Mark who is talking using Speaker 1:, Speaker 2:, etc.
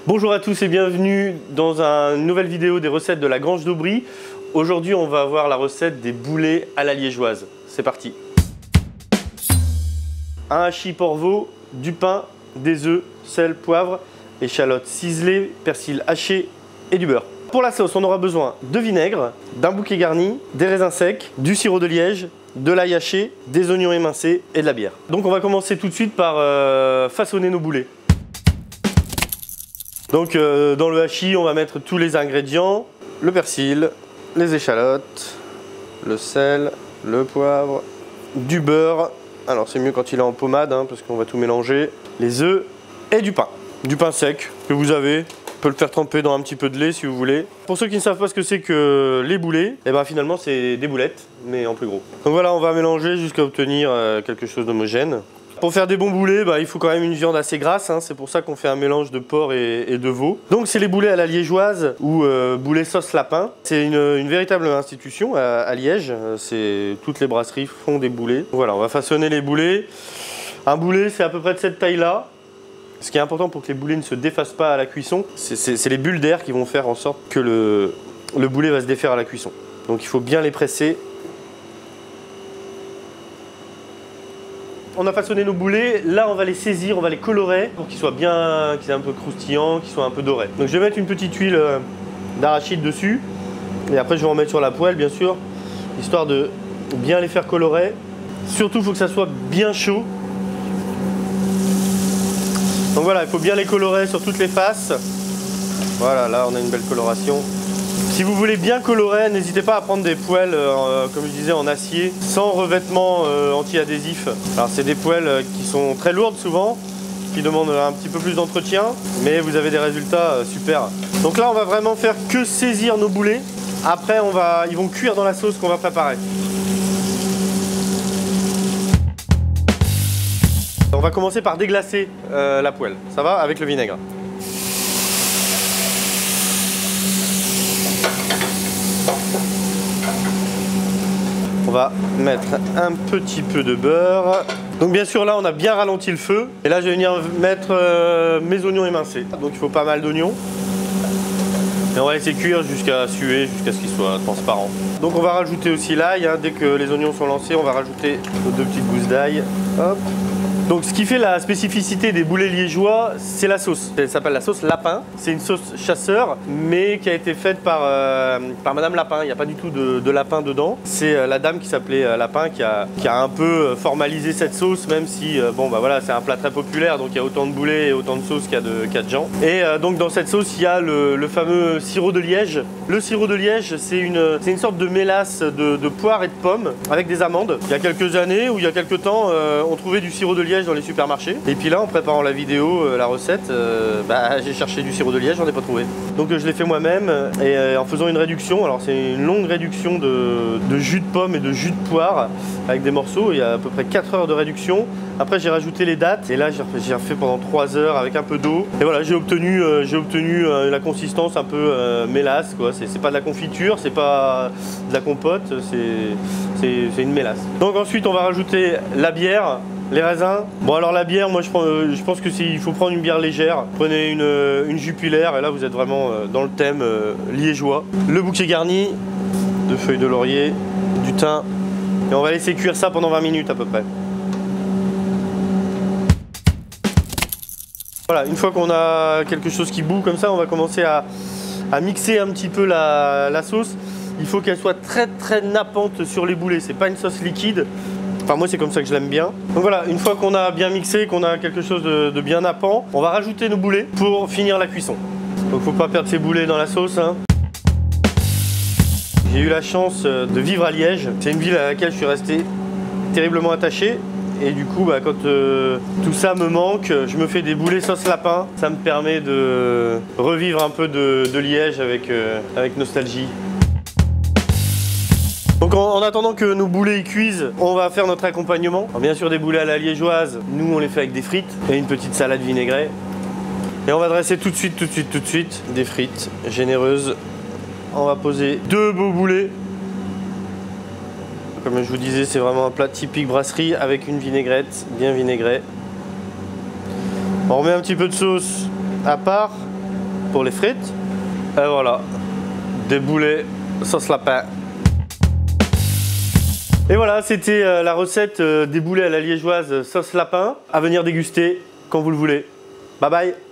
Speaker 1: Bonjour à tous et bienvenue dans une nouvelle vidéo des recettes de la Grange d'Aubry. Aujourd'hui, on va voir la recette des boulets à la liégeoise. C'est parti. Un hachis porc-veau, du pain, des œufs, sel, poivre, échalotes ciselées, persil haché et du beurre. Pour la sauce, on aura besoin de vinaigre, d'un bouquet garni, des raisins secs, du sirop de liège, de l'ail haché, des oignons émincés et de la bière. Donc on va commencer tout de suite par façonner nos boulets. Donc dans le hachis, on va mettre tous les ingrédients, le persil, les échalotes, le sel, le poivre, du beurre. Alors c'est mieux quand il est en pommade hein, parce qu'on va tout mélanger, les œufs et du pain. Du pain sec que vous avez. On peut le faire tremper dans un petit peu de lait si vous voulez. Pour ceux qui ne savent pas ce que c'est que les boulets, et ben finalement c'est des boulettes mais en plus gros. Donc voilà, on va mélanger jusqu'à obtenir quelque chose d'homogène. Pour faire des bons boulets, il faut quand même une viande assez grasse, hein. C'est pour ça qu'on fait un mélange de porc et de veau. Donc c'est les boulets à la liégeoise ou boulets sauce lapin. C'est une véritable institution à Liège. Toutes les brasseries font des boulets. Voilà, on va façonner les boulets. Un boulet c'est à peu près de cette taille-là. Ce qui est important pour que les boulets ne se défassent pas à la cuisson, c'est les bulles d'air qui vont faire en sorte que le boulet va se défaire à la cuisson. Donc il faut bien les presser. On a façonné nos boulets, là on va les saisir, on va les colorer pour qu'ils soient bien, qu'ils soient un peu croustillants, qu'ils soient un peu dorés. Donc je vais mettre une petite huile d'arachide dessus et après je vais en mettre sur la poêle bien sûr, histoire de bien les faire colorer. Surtout il faut que ça soit bien chaud. Donc voilà, il faut bien les colorer sur toutes les faces. Voilà, là on a une belle coloration. Si vous voulez bien colorer, n'hésitez pas à prendre des poêles, comme je disais, en acier, sans revêtement anti-adhésif. Alors c'est des poêles qui sont très lourdes souvent, qui demandent un petit peu plus d'entretien, mais vous avez des résultats super. Donc là on va vraiment faire que saisir nos boulets. Après ils vont cuire dans la sauce qu'on va préparer. On va commencer par déglacer la poêle, ça va, avec le vinaigre. On va mettre un petit peu de beurre. Donc bien sûr là on a bien ralenti le feu. Et là je vais venir mettre mes oignons émincés. Donc il faut pas mal d'oignons. Et on va laisser cuire jusqu'à suer, jusqu'à ce qu'ils soient transparents. Donc on va rajouter aussi l'ail, hein. Dès que les oignons sont lancés, on va rajouter nos 2 petites gousses d'ail. Hop. Donc ce qui fait la spécificité des boulets liégeois, c'est la sauce. Elle s'appelle la sauce lapin. C'est une sauce chasseur, mais qui a été faite par Madame Lapin. Il n'y a pas du tout de lapin dedans. C'est la dame qui s'appelait Lapin qui a un peu formalisé cette sauce, même si voilà, c'est un plat très populaire, donc il y a autant de boulets et autant de sauce qu'il y a de gens. Et donc dans cette sauce, il y a le fameux sirop de liège. Le sirop de liège, c'est une sorte de mélasse de poire et de pommes avec des amandes. Il y a quelques années ou il y a quelques temps, on trouvait du sirop de liège dans les supermarchés. Et puis là, en préparant la vidéo, la recette, j'ai cherché du sirop de liège, j'en ai pas trouvé. Donc je l'ai fait moi-même et en faisant une réduction. Alors c'est une longue réduction de jus de pomme et de jus de poire avec des morceaux. Il y a à peu près 4 heures de réduction. Après j'ai rajouté les dattes et là j'ai refait pendant 3 heures avec un peu d'eau. Et voilà, j'ai obtenu la consistance un peu mélasse, quoi. C'est pas de la confiture, c'est pas de la compote, c'est une mélasse. Donc ensuite on va rajouter la bière. Les raisins. Bon alors la bière, moi je pense que il faut prendre une bière légère. Prenez une Jupiler et là vous êtes vraiment dans le thème liégeois. Le bouquet garni de feuilles de laurier, du thym. Et on va laisser cuire ça pendant 20 minutes à peu près. Voilà, une fois qu'on a quelque chose qui bout comme ça, on va commencer à mixer un petit peu la sauce. Il faut qu'elle soit très très nappante sur les boulets. C'est pas une sauce liquide. Enfin moi c'est comme ça que je l'aime bien. Donc voilà, une fois qu'on a bien mixé, qu'on a quelque chose de bien nappant, on va rajouter nos boulets pour finir la cuisson. Donc faut pas perdre ses boulets dans la sauce, hein. J'ai eu la chance de vivre à Liège. C'est une ville à laquelle je suis resté terriblement attaché. Et du coup quand tout ça me manque, je me fais des boulets sauce lapin. Ça me permet de revivre un peu de Liège avec nostalgie. Donc en attendant que nos boulets cuisent, on va faire notre accompagnement. Alors bien sûr des boulets à la liégeoise, nous on les fait avec des frites et une petite salade vinaigrée. Et on va dresser tout de suite des frites généreuses. On va poser 2 beaux boulets. Comme je vous disais, c'est vraiment un plat typique brasserie avec une vinaigrette bien vinaigrée. On remet un petit peu de sauce à part pour les frites. Et voilà, des boulets sauce lapin. Et voilà, c'était la recette des boulets à la liégeoise sauce lapin. À venir déguster quand vous le voulez. Bye bye.